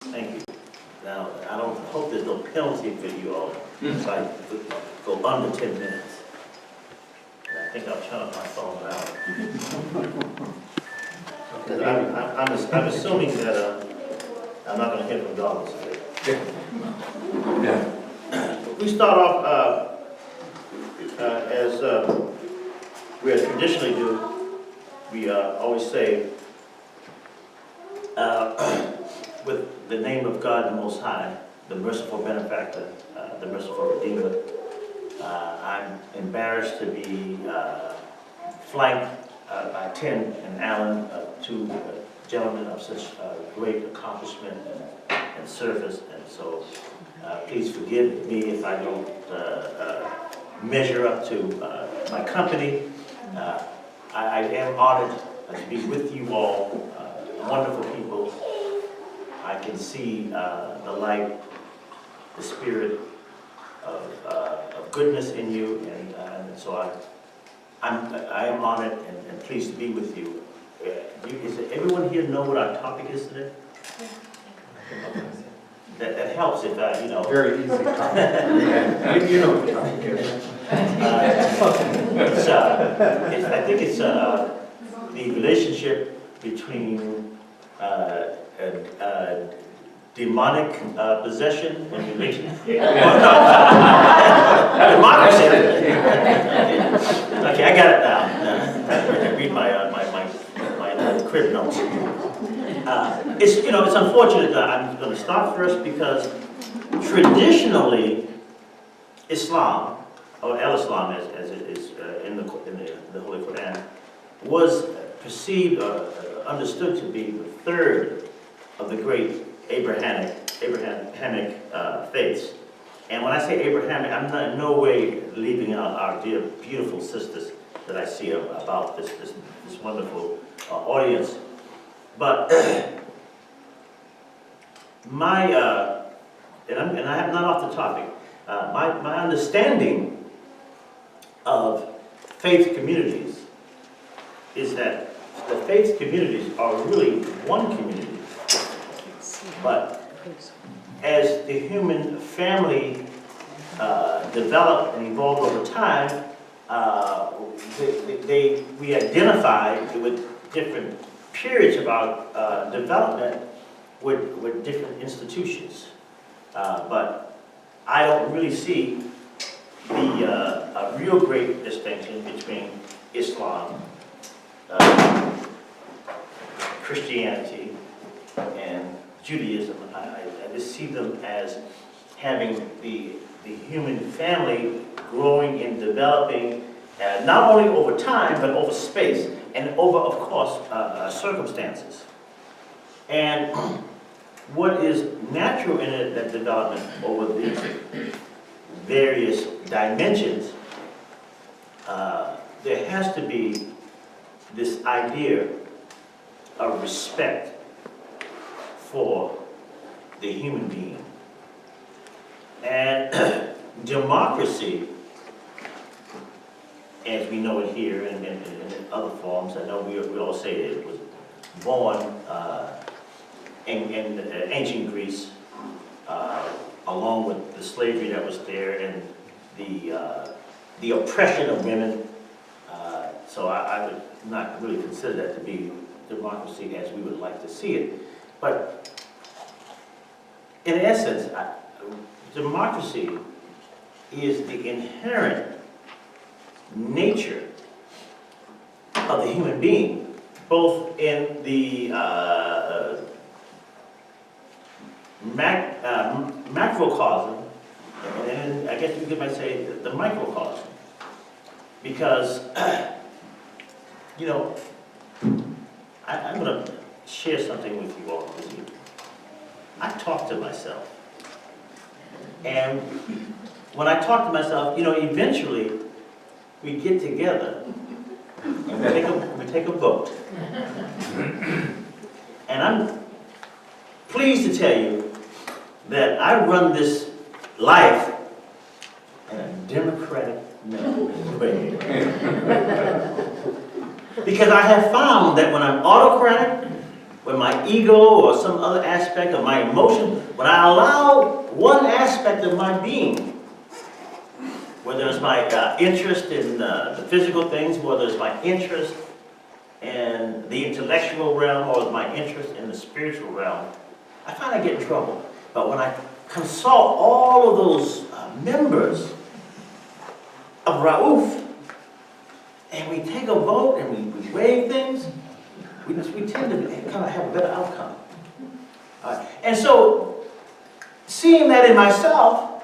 Thank you. Now, I don't hope there's no penalty for you all if I go under 10 minutes. And I think I'll turn my phone out. Because I'm assuming that I'm not going to hear from dollars today. Yeah. We start off as we traditionally do. We always say, with the name of God the Most High, the merciful benefactor, the merciful Redeemer. I'm embarrassed to be flanked by Tim and Alan, two gentlemen of such great accomplishment and service, and so please forgive me if I don't measure up to my company. I am honored to be with you all, wonderful people. I can see the light, the spirit of goodness in you, and so I am honored and pleased to be with you. Does everyone here know what our topic is today? That helps if I, Very easy topic. You know what the topic is. I think it's the relationship between demonic possession and relationship. Democracy. Okay, I got it now. Read my crib notes. It's unfortunate that I'm going to start first because traditionally Islam, or al-Islam as it is in the Holy Quran, was perceived or understood to be the third of the great Abrahamic faiths. And when I say Abrahamic, I'm not in no way leaving out our dear, beautiful sisters that I see about this wonderful audience. But my, and I'm not off the topic, my understanding of faith communities is that the faith communities are really one community. But as the human family developed and evolved over time, we identified with different periods of our development with different institutions. But I don't really see a real great distinction between Islam, Christianity, and Judaism. I just see them as having the human family growing and developing, not only over time, but over space, and over, of course, circumstances. And what is natural in that development over these various dimensions, there has to be this idea of respect for the human being. And democracy, as we know it here and in other forms, I know we all say it was born in ancient Greece, along with the slavery that was there and the oppression of women. So I would not really consider that to be democracy as we would like to see it. But in essence, democracy is the inherent nature of the human being, both in the macrocosm, and I guess you might say the microcosm. Because, I'm going to share something with you all. I talk to myself. And when I talk to myself, eventually we get together and we take a vote. And I'm pleased to tell you that I run this life in a democratic way. Because I have found that when I'm autocratic, when my ego or some other aspect of my emotion, when I allow one aspect of my being, whether it's my interest in the physical things, whether it's my interest in the intellectual realm, or my interest in the spiritual realm, I find I get in trouble. But when I consult all of those members of Rauf, and we take a vote and we weigh things, we tend to kind of have a better outcome. And so, seeing that in myself,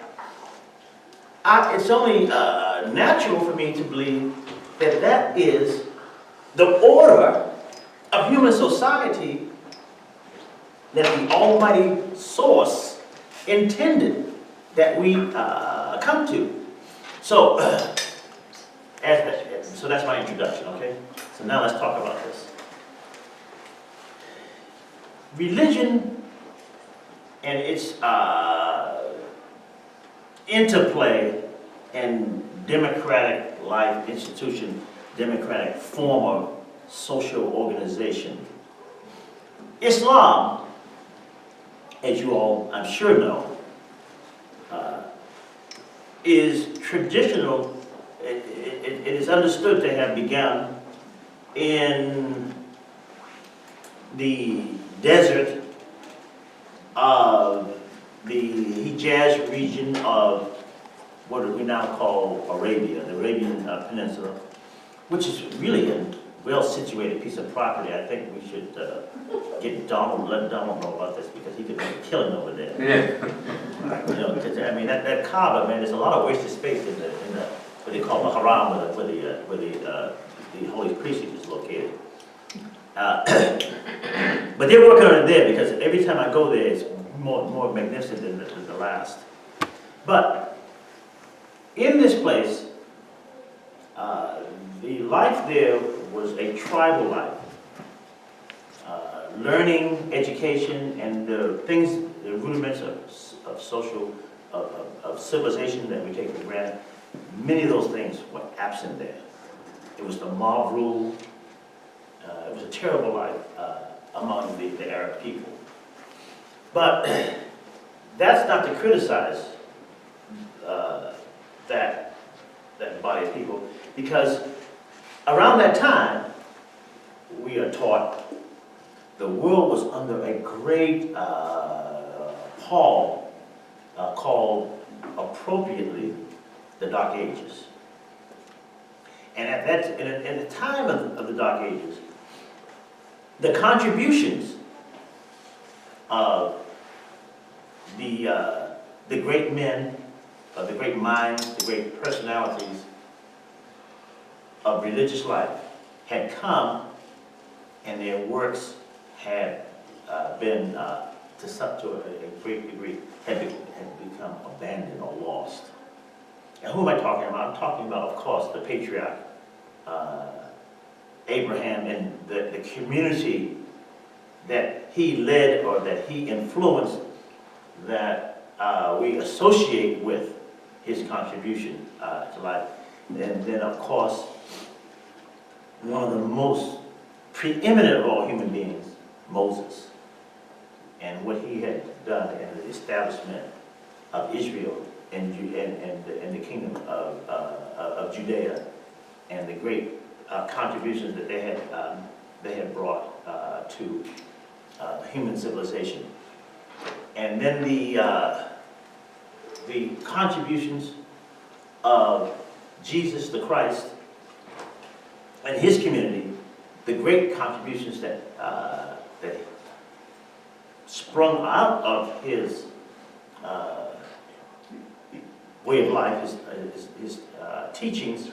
it's only natural for me to believe that that is the order of human society that the Almighty Source intended that we come to. So, so that's my introduction, okay? So now let's talk about this. Religion and its interplay in democratic life, institution, democratic form of social organization. Islam, as you all I'm sure know, is traditional. It is understood to have begun in the desert of the Hijaz region of what we now call Arabia, the Arabian Peninsula, which is really a well-situated piece of property. I think we should let Donald know about this, because he could make a killing over there. Yeah. You know, 'cause, I mean, that Kaaba, man, there's a lot of wasted space in the what they call the Haram, where the holy precinct is located. But they're working on it there, because every time I go there, it's more magnificent than the last. But in this place, the life there was a tribal life. Learning, education, and the things, the rudiments of social, of civilization that we take for granted, many of those things were absent there. It was the mob rule. It was a terrible life among the Arab people. But that's not to criticize that body of people, because around that time, we are taught the world was under a great pall called, appropriately, the Dark Ages. And at the time of the Dark Ages, the contributions of the great men, of the great minds, the great personalities of religious life had come, and their works had been, to a great degree, had become abandoned or lost. And who am I talking about? I'm talking about, of course, the patriarch Abraham, and the community that he led or that he influenced, that we associate with his contribution to life. And then, of course, one of the most preeminent of all human beings, Moses, and what he had done in the establishment of Israel and the kingdom of Judea, and the great contributions that they had brought to human civilization. And then the contributions of Jesus the Christ and his community, the great contributions that sprung out of his way of life, his teachings.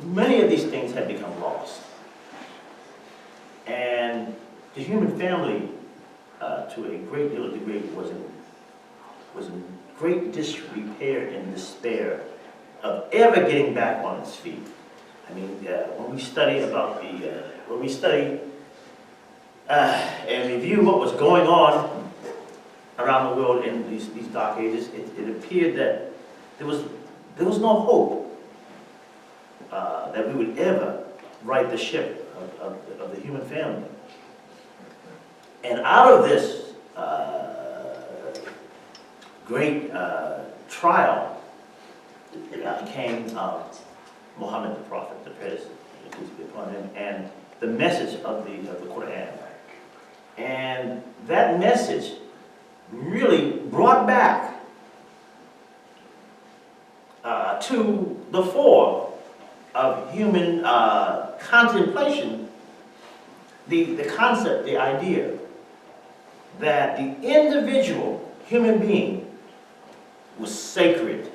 Many of these things had become lost. And the human family, to a great deal of degree, was in great disrepair and despair of ever getting back on its feet. I mean, when we study and review what was going on around the world in these dark ages, it appeared that there was no hope that we would ever right the ship of the human family. And out of this great trial came Muhammad the Prophet, the peace be upon him, and the message of the Quran. And that message really brought back to the fore of human contemplation the concept, the idea that the individual human being was sacred,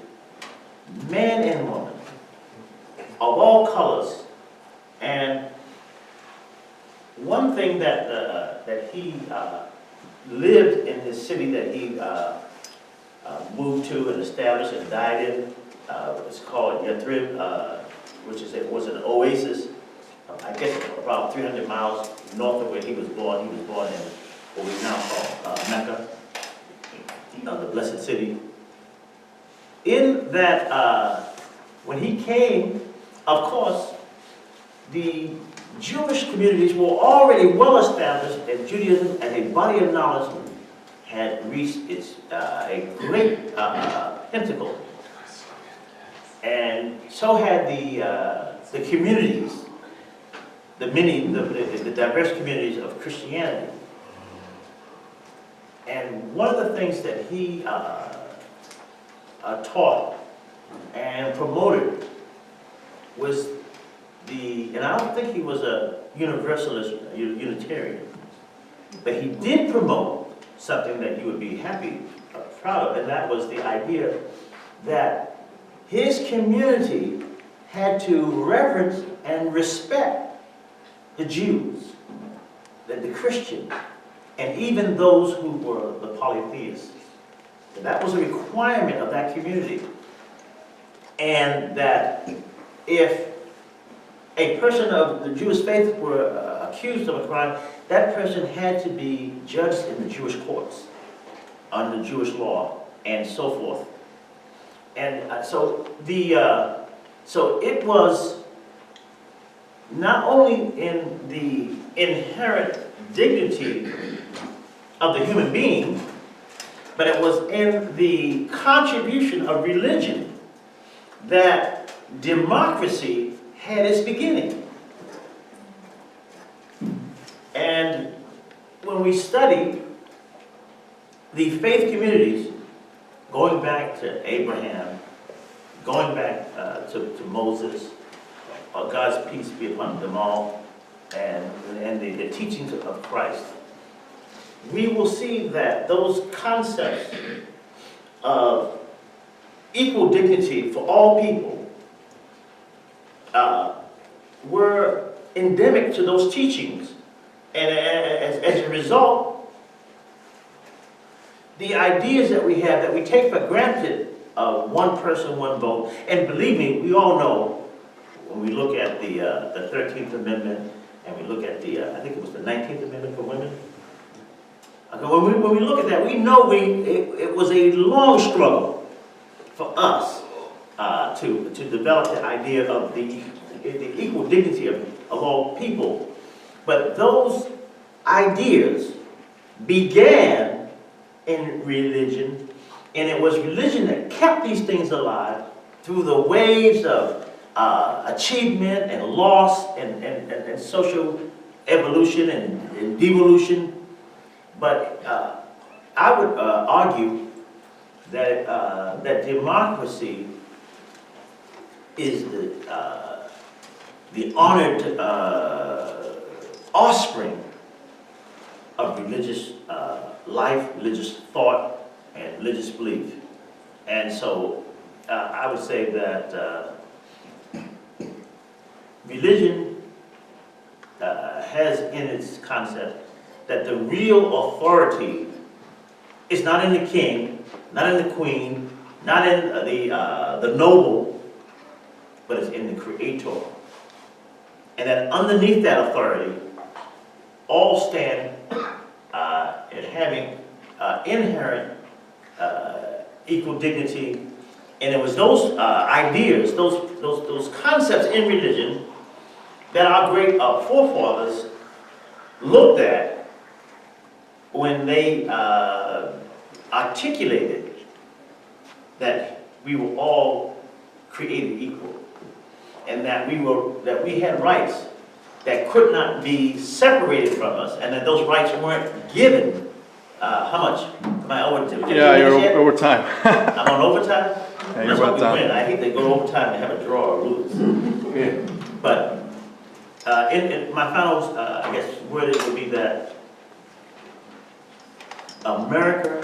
man and woman, of all colors. And one thing that he lived in this city that he moved to and established and died in, it's called Yathrib, which was an oasis, I guess about 300 miles north of where he was born. He was born in what we now call Mecca, the blessed city. In that, when he came, of course, the Jewish communities were already well established, and Judaism as a body of knowledge had reached its a great pinnacle. And so had the communities, the diverse communities of Christianity. And one of the things that he taught and promoted was and I don't think he was a Universalist Unitarian, but he did promote something that you would be happy, proud of, and that was the idea that his community had to reverence and respect the Jews, the Christians, and even those who were the polytheists. And that was a requirement of that community. And that if a person of the Jewish faith were accused of a crime, that person had to be judged in the Jewish courts, under Jewish law, and so forth. And so it was not only in the inherent dignity of the human being, but it was in the contribution of religion that democracy had its beginning. And when we study the faith communities, going back to Abraham, going back to Moses, God's peace be upon them all, and the teachings of Christ, we will see that those concepts of equal dignity for all people were endemic to those teachings. And as a result, the ideas that we have, that we take for granted, one person, one vote, and believe me, we all know, when we look at the 13th Amendment, and we look at I think it was the 19th Amendment for women, when we look at that, we know it was a long struggle for us to develop the idea of the equal dignity of all people. But those ideas began in religion, and it was religion that kept these things alive through the waves of achievement and loss and social evolution and devolution. But I would argue that that democracy is the honored offspring of religious life, religious thought, and religious belief. And so I would say that religion has in its concept that the real authority is not in the king, not in the queen, not in the noble, but it's in the Creator. And that underneath that authority, all stand in having inherent equal dignity. And it was those ideas, those concepts in religion that our great forefathers looked at when they articulated that we were all created equal, and that we had rights that could not be separated from us, and that those rights weren't given. How much? Am I over? Yeah, you're over time. I'm on overtime? Yeah, Let's you're hope about we win. done. I hate to go overtime and have a draw or lose. But in my final, I guess, word would be that America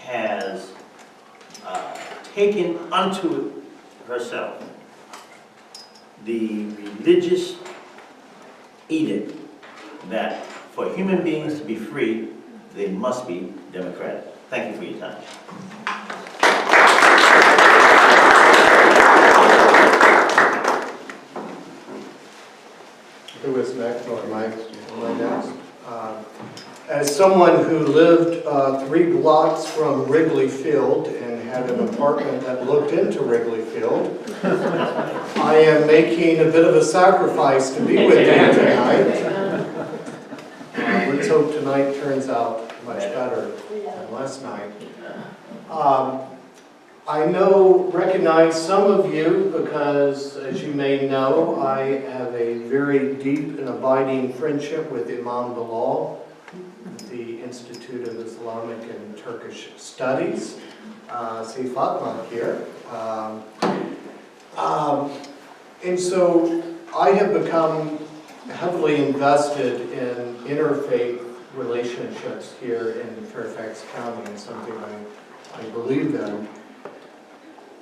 has taken unto herself the religious edict that for human beings to be free, they must be democratic. Thank you for your time. Who is next, or am I next? As someone who lived 3 blocks from Wrigley Field and had an apartment that looked into Wrigley Field, I am making a bit of a sacrifice to be with you tonight. Let's hope tonight turns out much better than last night. I recognize some of you because, as you may know, I have a very deep and abiding friendship with Imam Bilal, the Institute of Islamic and Turkish Studies. See Fatma here. And so I have become heavily invested in interfaith relationships here in Fairfax County, and something I believe in.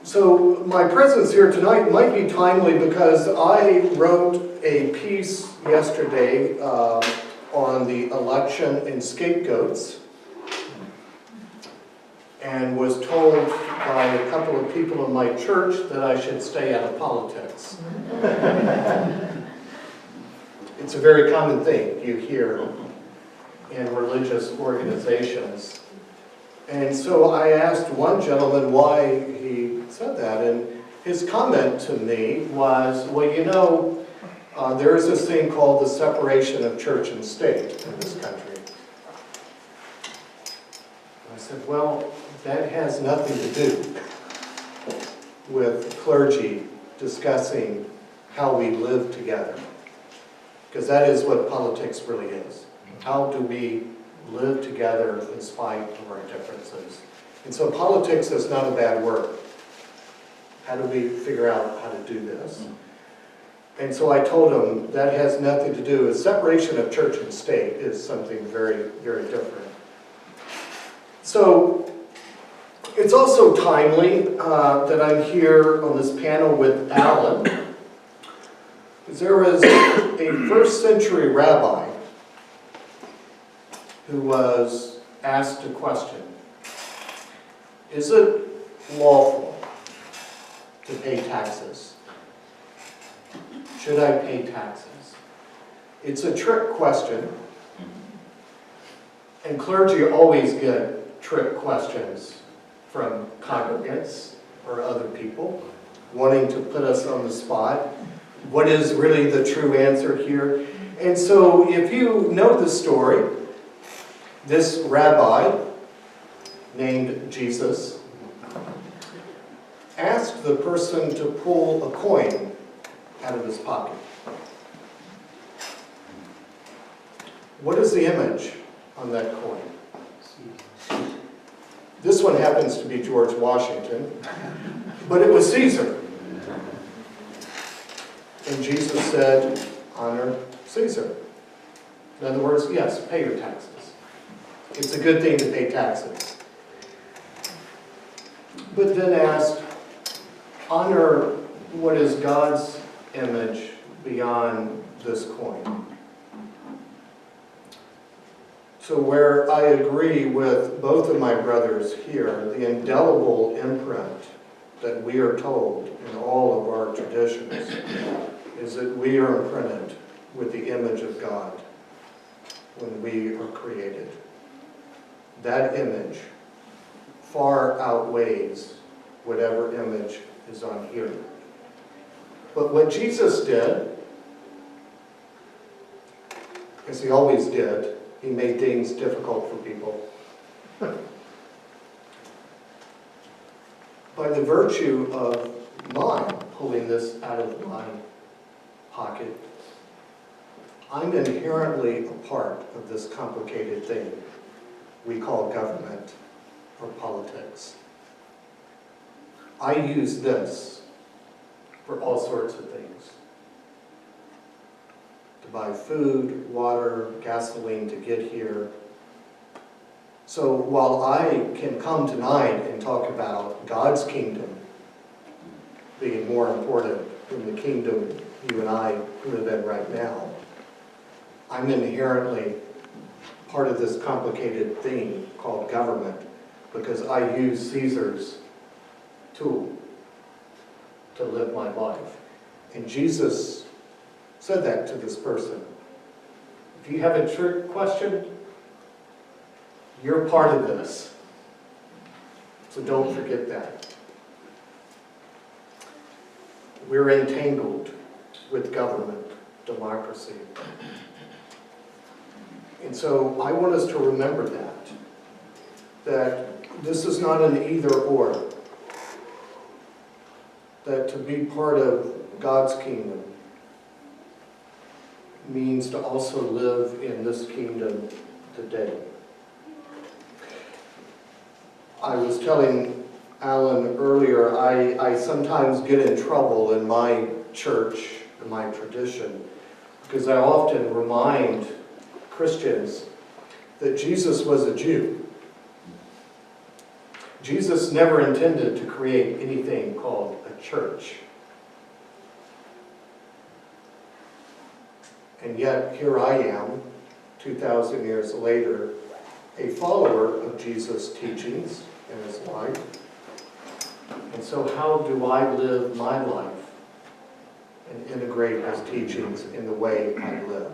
So my presence here tonight might be timely because I wrote a piece yesterday on the election and scapegoats, and was told by a couple of people in my church that I should stay out of politics. It's a very common thing you hear in religious organizations. And so I asked one gentleman why he said that, and his comment to me was, well, you know, there is this thing called the separation of church and state in this country. I said, well, that has nothing to do with clergy discussing how we live together, because that is what politics really is. How do we live together in spite of our differences? And so politics is not a bad word. How do we figure out how to do this? And so I told him that has nothing to do with separation of church and state is something very, very different. So it's also timely that I'm here on this panel with Alan, because there was a first-century rabbi who was asked a question: is it lawful to pay taxes? Should I pay taxes? It's a trick question, and clergy always get trick questions from congregants or other people wanting to put us on the spot. What is really the true answer here? And so if you know the story, this rabbi named Jesus asked the person to pull a coin out of his pocket. What is the image on that coin? This one happens to be George Washington, but it was Caesar. And Jesus said, honor Caesar. In other words, yes, pay your taxes. It's a good thing to pay taxes. But then asked, honor what is God's image beyond this coin. So where I agree with both of my brothers here, the indelible imprint that we are told in all of our traditions is that we are imprinted with the image of God when we are created. That image far outweighs whatever image is on here. But what Jesus did, as he always did, He made things difficult for people. By the virtue of my pulling this out of my pocket, I'm inherently a part of this complicated thing we call government or politics. I use this for all sorts of things. To buy food, water, gasoline to get here. So while I can come tonight and talk about God's kingdom being more important than the kingdom you and I live in right now, I'm inherently part of this complicated thing called government because I use Caesar's tool to live my life. And Jesus said that to this person. If you have a trick question, you're part of this. So don't forget that. We're entangled with government, democracy. And so I want us to remember that this is not an either or. That to be part of God's kingdom means to also live in this kingdom today. I was telling Alan earlier, I sometimes get in trouble in my church, in my tradition, because I often remind Christians that Jesus was a Jew. Jesus never intended to create anything called a church. And yet here I am, 2,000 years later, a follower of Jesus' teachings in his life. And so how do I live my life and integrate his teachings in the way I live?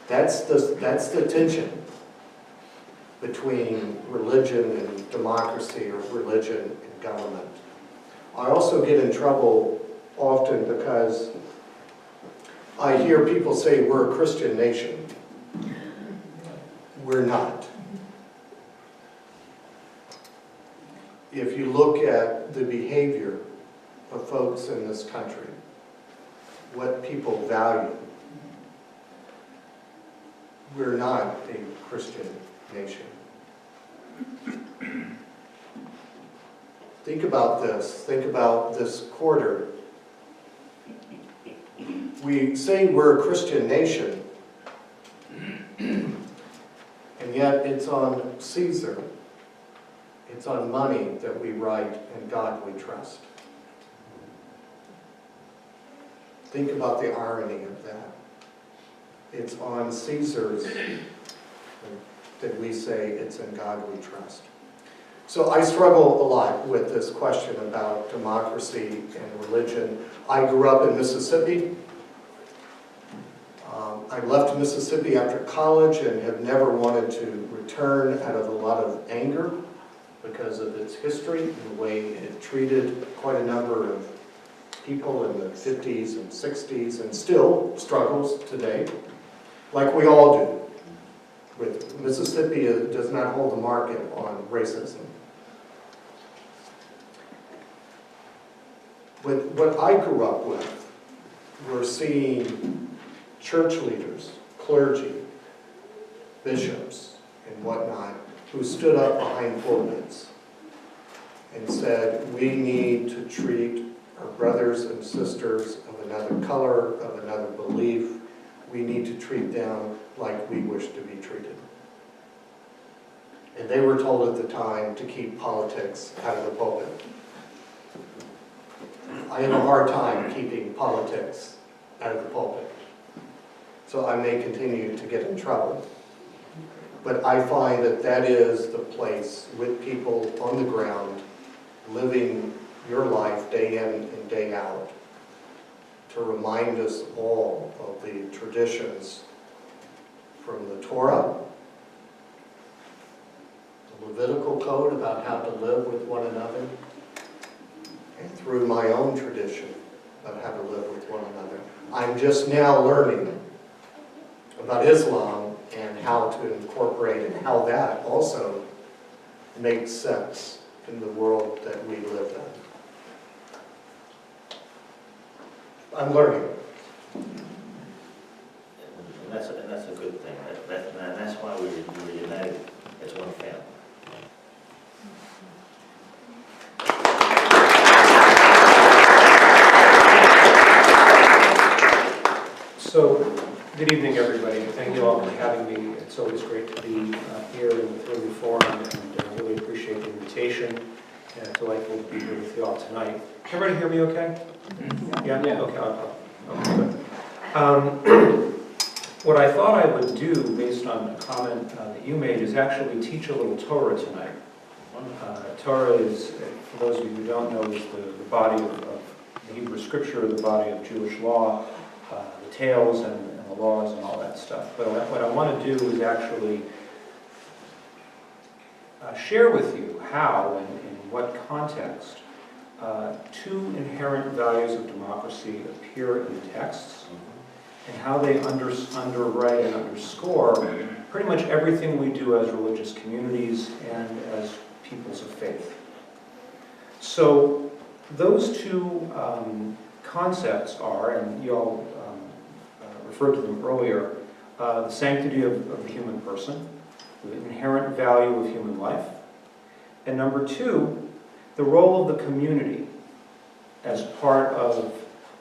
That's the tension between religion and democracy, or religion and government. I also get in trouble often because I hear people say we're a Christian nation. We're not. If you look at the behavior of folks in this country, what people value, we're not a Christian nation. Think about this. Think about this quarter. We say we're a Christian nation, and yet it's on Caesar. It's on money that we write and God we trust. Think about the irony of that. It's on Caesar's that we say it's in God we trust. So I struggle a lot with this question about democracy and religion. I grew up in Mississippi. I left Mississippi after college and have never wanted to return out of a lot of anger because of its history and the way it treated quite a number of people in the 50s and 60s and still struggles today, like we all do. With Mississippi, it does not hold the market on racism. With what I grew up with, we're seeing church leaders, clergy, bishops, and whatnot, who stood up behind pulpits and said, we need to treat our brothers and sisters of another color, of another belief, we need to treat them like we wish to be treated. And they were told at the time to keep politics out of the pulpit. I have a hard time keeping politics out of the pulpit. So I may continue to get in trouble. But I find that that is the place with people on the ground, living your life day in and day out, to remind us all of the traditions from the Torah, the Levitical code about how to live with one another, and through my own tradition about how to live with one another. I'm just now learning about Islam and how to incorporate and how that also makes sense in the world that we live in. I'm learning. And that's a good thing. And that's why we're united as one family. So, good evening, everybody. Thank you all for having me. It's always great to be here in the Thurley Forum, and I really appreciate the invitation. Delightful to be here with you all tonight. Can everybody hear me okay? Yeah? Okay. Okay. What I thought I would do, based on a comment that you made, is actually teach a little Torah tonight. Torah is, for those of you who don't know, is the body of the Hebrew Scripture, the body of Jewish law, the tales and the laws and all that stuff. But what I want to do is actually share with you how and in what context two inherent values of democracy appear in the texts, and how they underwrite and underscore pretty much everything we do as religious communities and as peoples of faith. So those two concepts are, and you all referred to them earlier, the sanctity of the human person, the inherent value of human life, and number two, the role of the community as part of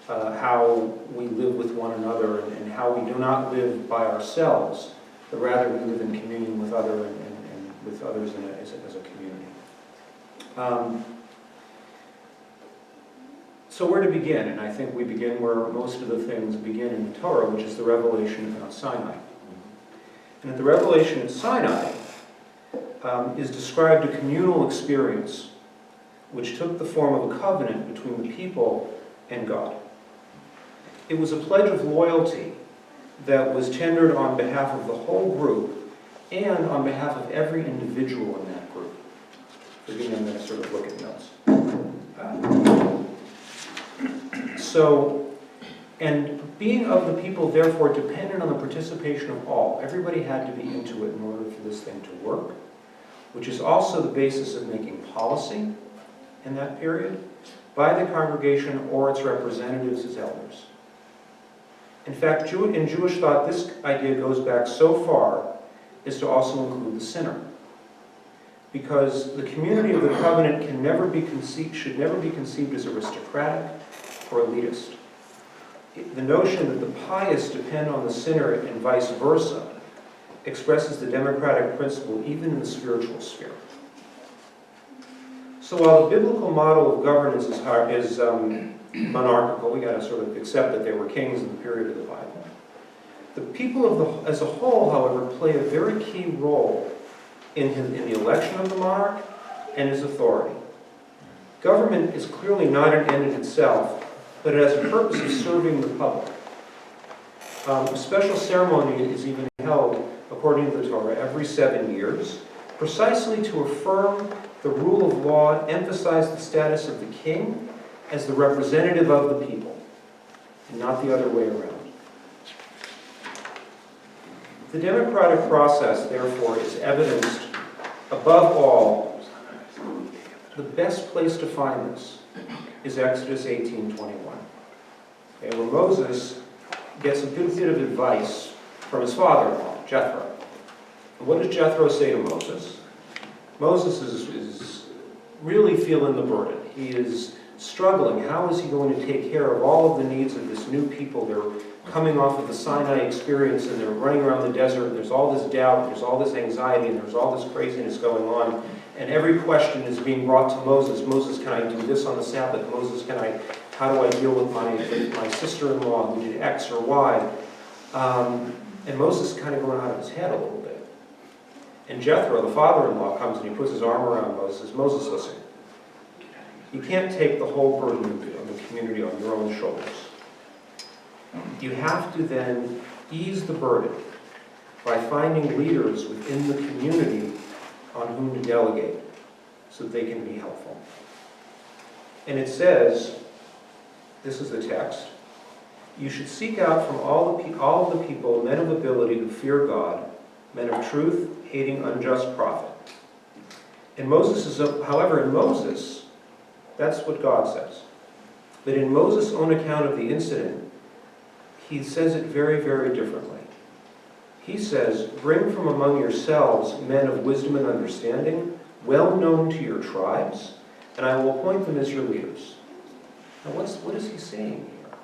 how we live with one another, and how we do not live by ourselves, but rather we live in communion with others and with others as a community. So where to begin? And I think we begin where most of the things begin in the Torah, which is the revelation at Mount Sinai. And at the revelation at Sinai is described a communal experience which took the form of a covenant between the people and God. It was a pledge of loyalty that was tendered on behalf of the whole group and on behalf of every individual in that group. Forgive me, I'm going to sort of look at notes. And being of the people, therefore, depended on the participation of all. Everybody had to be into it in order for this thing to work, which is also the basis of making policy in that period by the congregation or its representatives as elders. In fact, in Jewish thought, this idea goes back so far as to also include the sinner. Because the community of the covenant should never be conceived as aristocratic or elitist. The notion that the pious depend on the sinner and vice versa expresses the democratic principle even in the spiritual sphere. So while the biblical model of governance is monarchical, we got to sort of accept that there were kings in the period of the Bible. The people as a whole, however, play a very key role in the election of the monarch and his authority. Government is clearly not an end in itself, but it has a purpose of serving the public. A special ceremony is even held, according to the Torah, every 7 years, precisely to affirm the rule of law, emphasize the status of the king as the representative of the people, and not the other way around. The democratic process, therefore, is evidenced above all. The best place to find this is Exodus 18:21, where Moses gets a good bit of advice from his father-in-law, Jethro. And what does Jethro say to Moses? Moses is really feeling the burden. He is struggling. How is he going to take care of all of the needs of this new people? They're coming off of the Sinai experience, and they're running around the desert, and there's all this doubt, there's all this anxiety, and there's all this craziness going on. And every question is being brought to Moses. Moses, can I do this on the Sabbath? Moses, how do I deal with my sister-in-law who did X or Y? And Moses is kind of going out of his head a little bit. And Jethro, the father-in-law, comes and he puts his arm around Moses and says, Moses, listen, you can't take the whole burden of the community on your own shoulders. You have to then ease the burden by finding leaders within the community on whom to delegate so that they can be helpful. And it says, this is the text, you should seek out from all of the people men of ability who fear God men of truth, hating unjust profit. However, in Moses, that's what God says. But in Moses' own account of the incident, he says it very, very differently. He says, bring from among yourselves men of wisdom and understanding, well known to your tribes, and I will appoint them as your leaders. Now what is he saying here?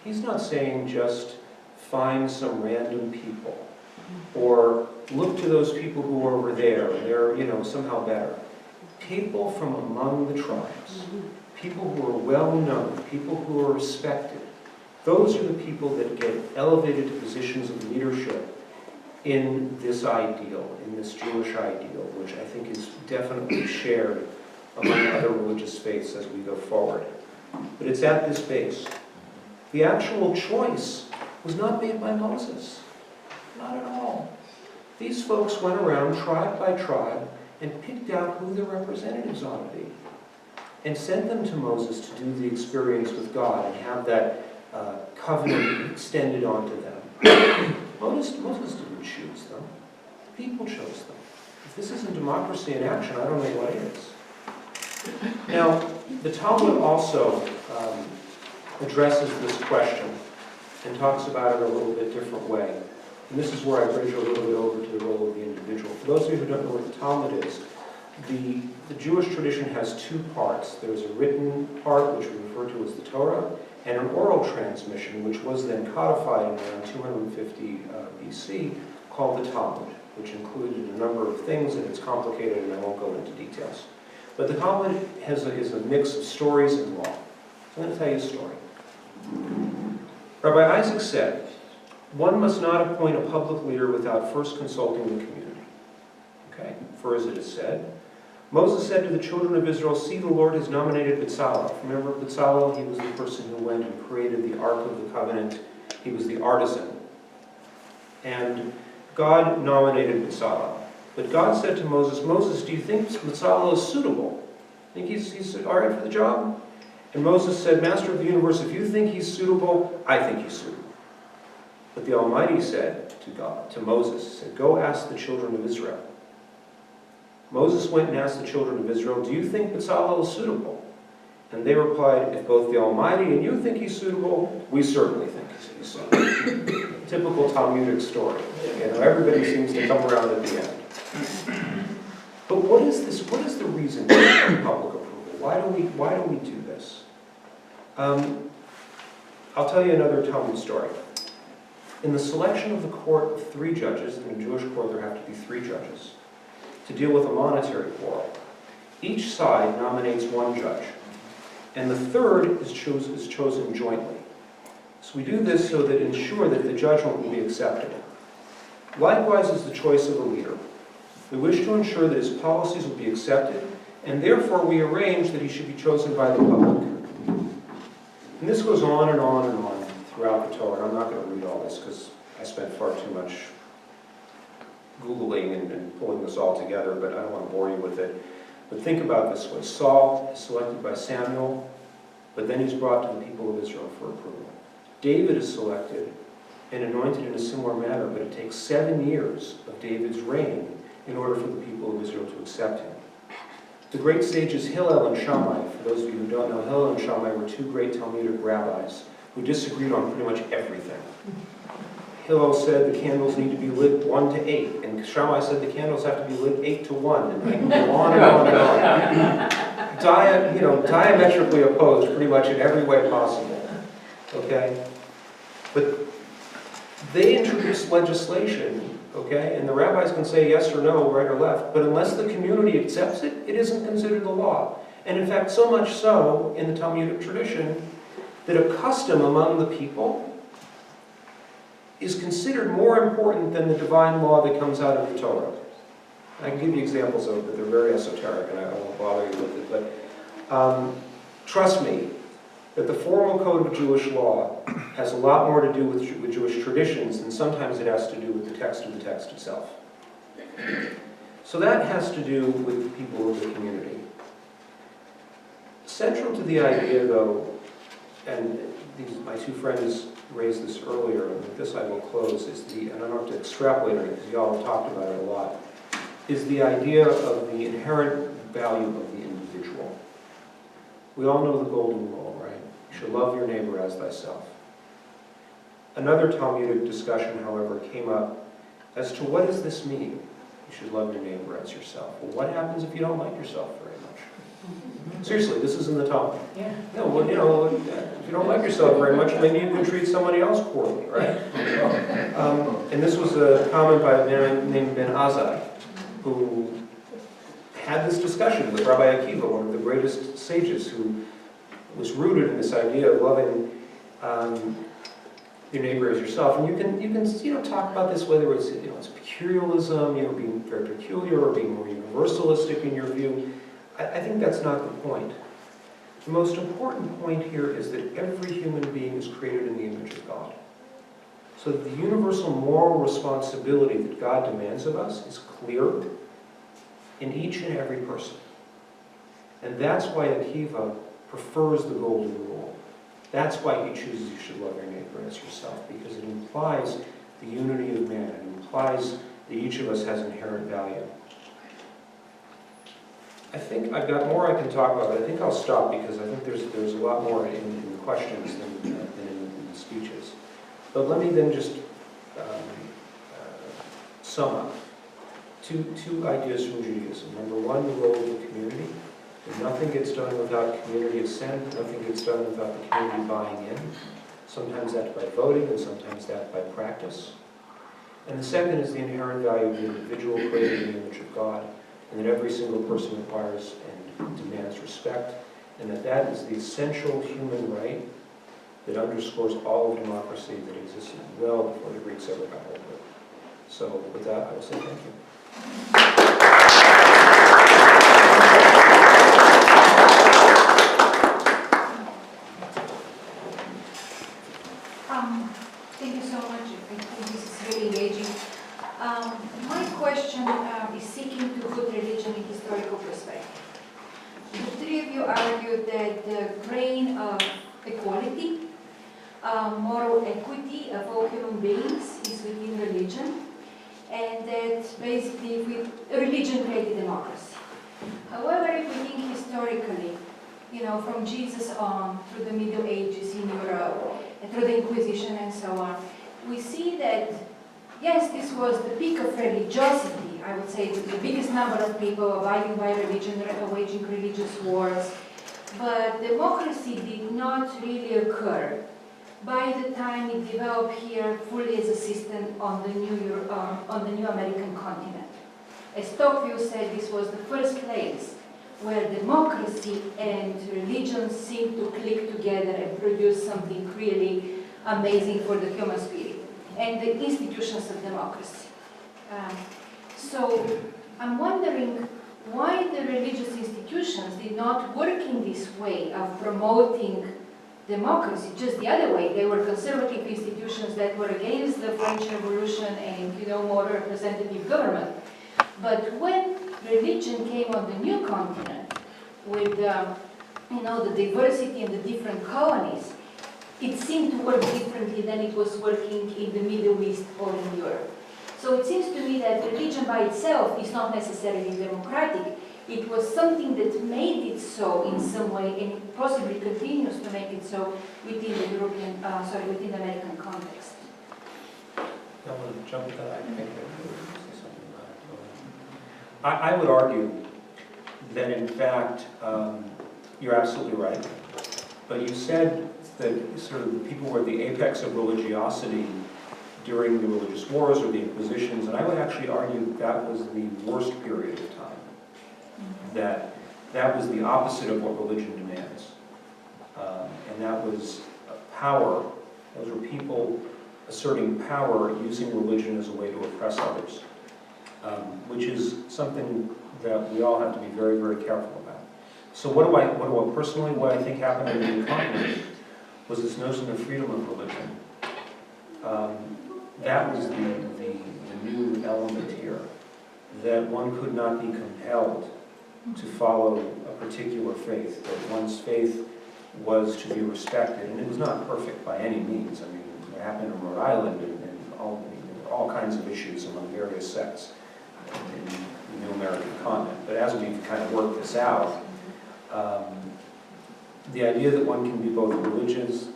He's not saying just find some random people, or look to those people who are over there, and they're, somehow better. People from among the tribes, people who are well known, people who are respected. Those are the people that get elevated to positions of leadership in this ideal, in this Jewish ideal, which I think is definitely shared among other religious faiths as we go forward. But it's at this base. The actual choice was not made by Moses. Not at all. These folks went around tribe by tribe and picked out who their representatives ought to be and sent them to Moses to do the experience with God and have that covenant extended onto them. Moses didn't choose them. People chose them. If this isn't democracy in action, I don't know what is. Now, the Talmud also addresses this question and talks about it a little bit different way. And this is where I bridge a little bit over to the role of the individual. For those of you who don't know what the Talmud is, the Jewish tradition has two parts. There's a written part, which we refer to as the Torah, and an oral transmission, which was then codified in around 250 BC, called the Talmud, which included a number of things, and it's complicated, and I won't go into details. But the Talmud is a mix of stories and law. So I'm going to tell you a story. Rabbi Isaac said, one must not appoint a public leader without first consulting the community. Okay? For as it is said, Moses said to the children of Israel, see, the Lord has nominated Bezalel. Remember Bezalel? He was the person who went and created the Ark of the Covenant. He was the artisan. And God nominated Bezalel. But God said to Moses, Moses, do you think Bezalel is suitable? Think he's all right for the job? And Moses said, Master of the universe, if you think he's suitable, I think he's suitable. But the Almighty said to Moses, said, go ask the children of Israel. Moses went and asked the children of Israel, do you think Bezalel is suitable? And they replied, if both the Almighty and you think he's suitable, we certainly think he's suitable. Typical Talmudic story. Everybody seems to come around at the end. But what is this? What is the reason for public approval? Why do we do this? I'll tell you another Talmud story. In the selection of the court of 3 judges, in a Jewish court there have to be 3 judges, to deal with a monetary quarrel. Each side nominates 1 judge, and the third is chosen jointly. So we do this so that ensure that the judgment will be accepted. Likewise is the choice of a leader. We wish to ensure that his policies will be accepted, and therefore we arrange that he should be chosen by the public. And this goes on and on and on throughout the Torah. I'm not going to read all this because I spent far too much Googling and pulling this all together, but I don't want to bore you with it. But think about this way. Saul is selected by Samuel, but then he's brought to the people of Israel for approval. David is selected and anointed in a similar manner, but it takes 7 years of David's reign in order for the people of Israel to accept him. The great sages Hillel and Shammai, for those of you who don't know, Hillel and Shammai were 2 great Talmudic rabbis who disagreed on pretty much everything. Hillel said the candles need to be lit 1 to 8, and Shammai said the candles have to be lit 8 to 1, and I can go on and on and on. Diametrically opposed pretty much in every way possible. Okay? But they introduced legislation, okay, and the rabbis can say yes or no, right or left, but unless the community accepts it, it isn't considered the law. And in fact, so much so in the Talmudic tradition that a custom among the people is considered more important than the divine law that comes out of the Torah. I can give you examples of it, but they're very esoteric, and I won't bother you with it. But trust me, that the formal code of Jewish law has a lot more to do with Jewish traditions than sometimes it has to do with the text of the text itself. So that has to do with the people of the community. Central to the idea, though, and my 2 friends raised this earlier, and with this I will close, is the, and I don't have to extrapolate it because y'all have talked about it a lot, is the idea of the inherent value of the individual. We all know the golden rule, right? You should love your neighbor as thyself. Another Talmudic discussion, however, came up as to what does this mean? You should love your neighbor as yourself. Well, what happens if you don't like yourself very much? Seriously, this is in the Talmud. Yeah. No, well, you know, if you don't like yourself very much, maybe you can treat somebody else poorly, right? And this was a comment by a man named Ben Azai, who had this discussion with Rabbi Akiva, one of the greatest sages, who was rooted in this idea of loving your neighbor as yourself. And you can talk about this, whether it's it's peculiarism, being very peculiar, or being more universalistic in your view. I think that's not the point. The most important point here is that every human being is created in the image of God. So the universal moral responsibility that God demands of us is clear in each and every person. And that's why Akiva prefers the golden rule. That's why he chooses you should love your neighbor as yourself, because it implies the unity of man. It implies that each of us has inherent value. I think I've got more I can talk about, but I think I'll stop because I think there's a lot more in the questions than in the speeches. But let me then just sum up two ideas from Judaism. Number one, the role of the community. Nothing gets done without community assent. Nothing gets done without the community buying in. Sometimes that's by voting, and sometimes that's by practice. And the second is the inherent value of the individual created in the image of God, and that every single person requires and demands respect, and that is the essential human right that underscores all of democracy that existed well before the Greeks ever got hold of it. So with that, I will say thank you. Thank you so much. I think this is really engaging. My question is seeking to put religion in historical perspective. The three of you argued that the grain of equality, moral equity of all human beings is within religion, and that basically religion created democracy. However, if we think historically, from Jesus on, through the Middle Ages in Europe, and through the Inquisition and so on, we see that, yes, this was the peak of religiosity. I would say that the biggest number of people abiding by religion, waging religious wars, but democracy did not really occur by the time it developed here fully as a system on the new American continent. As Tocqueville said, this was the first place where democracy and religion seemed to click together and produce something really amazing for the human spirit and the institutions of democracy. So I'm wondering why the religious institutions did not work in this way of promoting democracy, just the other way. They were conservative institutions that were against the French Revolution and more representative government. But when religion came on the new continent with the diversity and the different colonies, it seemed to work differently than it was working in the Middle East or in Europe. So it seems to me that religion by itself is not necessarily democratic. It was something that made it so in some way, and possibly continues to make it so within the within the American context. I want to jump to that. I think say something about it. I would argue that, in fact, you're absolutely right. But you said that sort of the people were the apex of religiosity during the religious wars or the Inquisitions, and I would actually argue that was the worst period of time. That was the opposite of what religion demands. And that was power. Those were people asserting power using religion as a way to oppress others, which is something that we all have to be very, very careful about. So what I think happened in the new continent was this notion of freedom of religion. That was the new element here, that one could not be compelled to follow a particular faith, that one's faith was to be respected, and it was not perfect by any means. I mean, happened in Rhode Island and all kinds of issues among various sects in the New American continent. But as we've kind of worked this out, the idea that one can be both religious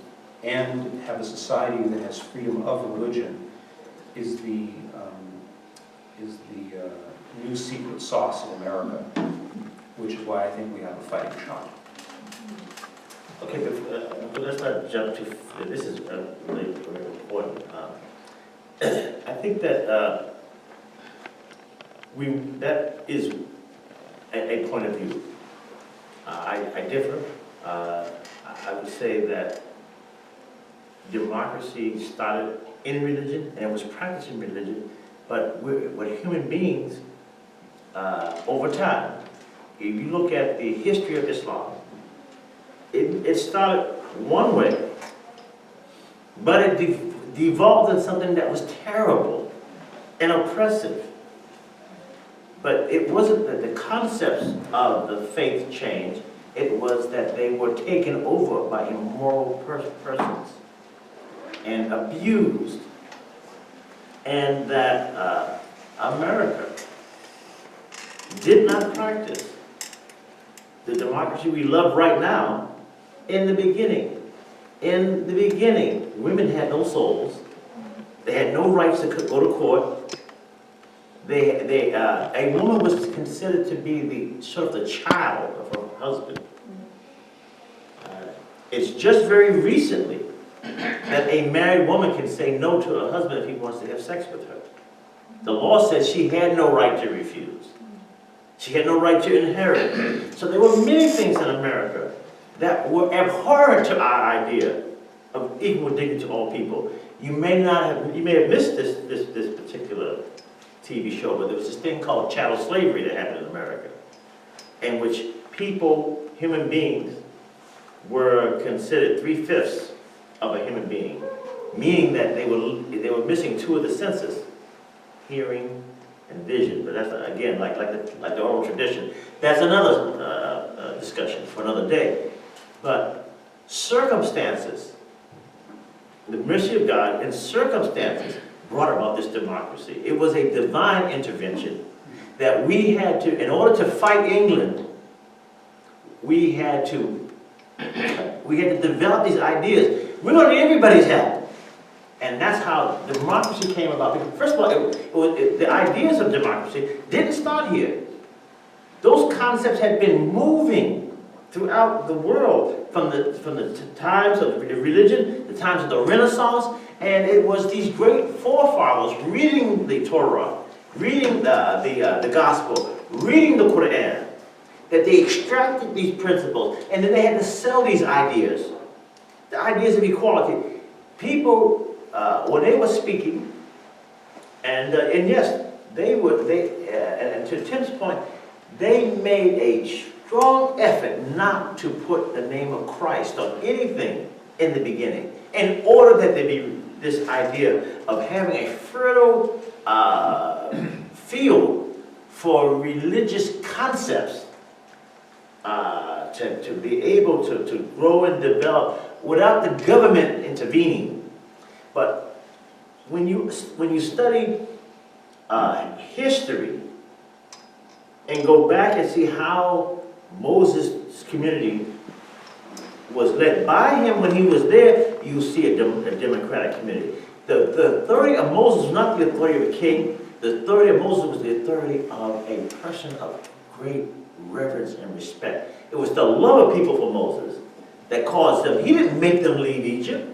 and have a society that has freedom of religion is the new secret sauce in America, which is why I think we have a fighting shot. Okay, but let's not jump to, this is really very important. I think that that is a point of view. I differ. I would say that democracy started in religion and was practiced in religion, but we're human beings over time. If you look at the history of Islam, it started one way, but it devolved into something that was terrible and oppressive. But it wasn't that the concepts of the faith changed, it was that they were taken over by immoral persons and abused. And that America did not practice the democracy we love right now in the beginning. In the beginning, women had no souls. They had no rights to go to court. A woman was considered to be the sort of the child of her husband. It's just very recently that a married woman can say no to her husband if he wants to have sex with her. The law says she had no right to refuse. She had no right to inherit. So there were many things in America that were abhorrent to our idea of equal dignity to all people. You may have missed this particular TV show, but there was this thing called chattel slavery that happened in America, in which people, human beings, were considered 3/5 of a human being, meaning that they were missing two of the senses, hearing and vision. But that's, again, like the oral tradition. That's another discussion for another day. But circumstances, the mercy of God and circumstances brought about this democracy. It was a divine intervention that we had to, in order to fight England, we had to develop these ideas. We don't need everybody's help. And that's how democracy came about. Because first of all, the ideas of democracy didn't start here. Those concepts had been moving throughout the world from the times of the religion, the times of the Renaissance, and it was these great forefathers reading the Torah, reading the Gospel, reading the Quran, that they extracted these principles, and then they had to sell these ideas, the ideas of equality. People, when they were speaking, and yes, and to Tim's point, they made a strong effort not to put the name of Christ on anything in the beginning, in order that there be this idea of having a fertile field for religious concepts to be able to grow and develop without the government intervening. But when you study history and go back and see how Moses' community was led by him when he was there, you see a democratic community. The authority of Moses was not the authority of a king. The authority of Moses was the authority of a person of great reverence and respect. It was the love of people for Moses that caused them. He didn't make them leave Egypt.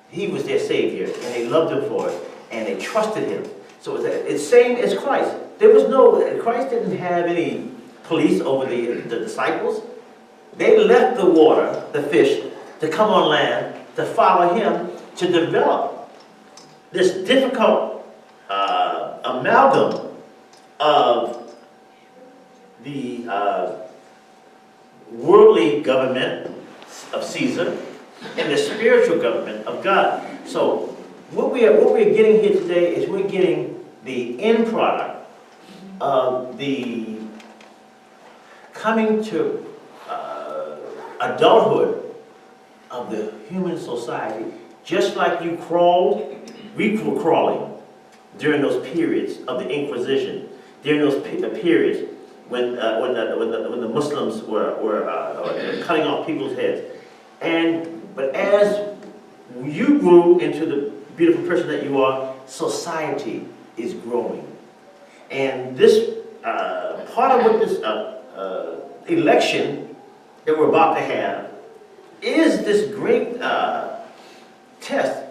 He was their savior, and they loved him for it, and they trusted him. So it's same as Christ. Christ didn't have any police over the disciples. They left the water, the fish, to come on land, to follow him, to develop this difficult amalgam of the worldly government of Caesar and the spiritual government of God. So what we're getting here today is we're getting the end product of the coming to adulthood of the human society, Just like you crawled, we were crawling during those periods of the Inquisition, during those periods when the Muslims were cutting off people's heads. But as you grew into the beautiful person that you are, society is growing. And this part of what this election that we're about to have is this great test.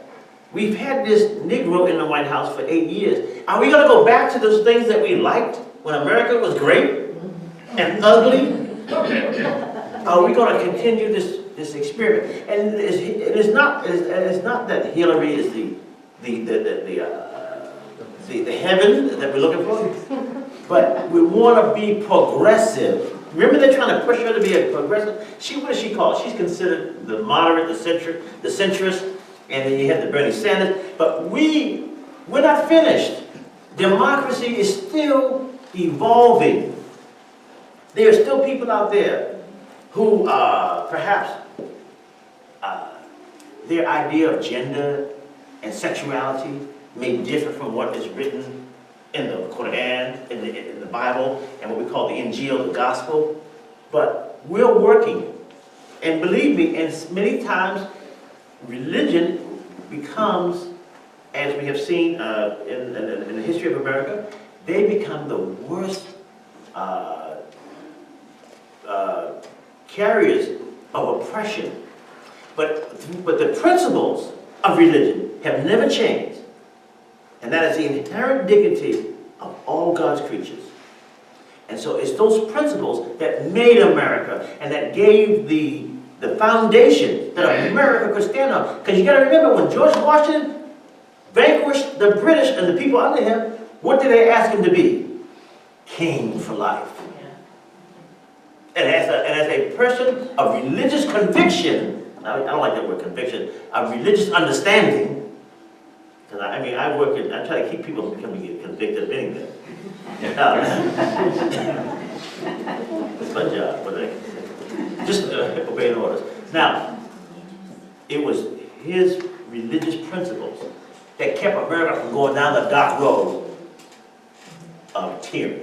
We've had this Negro in the White House for 8 years. Are we going to go back to those things that we liked when America was great and ugly? Are we going to continue this experiment? And it's not that Hillary is the heaven that we're looking for, but we want to be progressive. Remember, they're trying to push her to be a progressive. What is she called? She's considered the moderate, the centrist, and then you have the Bernie Sanders. But we're not finished. Democracy is still evolving. There are still people out there who perhaps their idea of gender and sexuality may differ from what is written in the Quran, in the Bible, and what we call the Injil, the Gospel. But we're working. And believe me, and many times religion becomes, as we have seen in the history of America, they become the worst carriers of oppression. But the principles of religion have never changed. And that is the inherent dignity of all God's creatures. And so it's those principles that made America and that gave the foundation that America could stand on. Because you got to remember, when George Washington vanquished the British and the people under him, what did they ask him to be? King for life. And as a person of religious conviction, I don't like that word conviction, of religious understanding, because I try to keep people from becoming convicted of anything. It's my job, but just obeying orders. Now, it was his religious principles that kept America from going down the dark road of tyranny.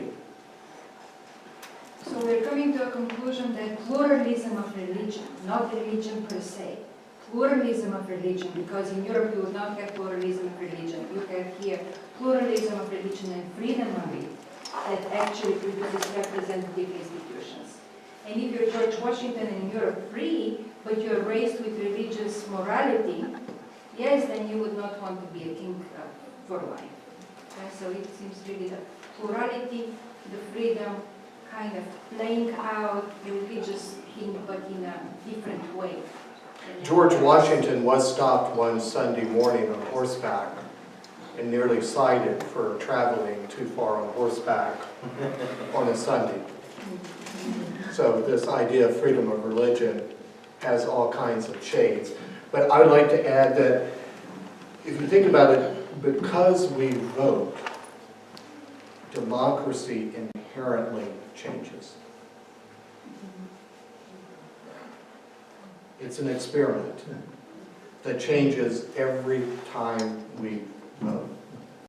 So we're coming to a conclusion that pluralism of religion, not religion per se, pluralism of religion, because in Europe you would not have pluralism of religion. You have here pluralism of religion and freedom of it that actually produces representative institutions. And if you're George Washington and you're free, but you're raised with religious morality, yes, then you would not want to be a king for life. Okay? So it seems really the plurality, the freedom, kind of playing out the religious thing, but in a different way. George Washington was stopped one Sunday morning on horseback and nearly cited for traveling too far on horseback on a Sunday. So this idea of freedom of religion has all kinds of shades. But I would like to add that if you think about it, because we vote, democracy inherently changes. It's an experiment that changes every time we vote.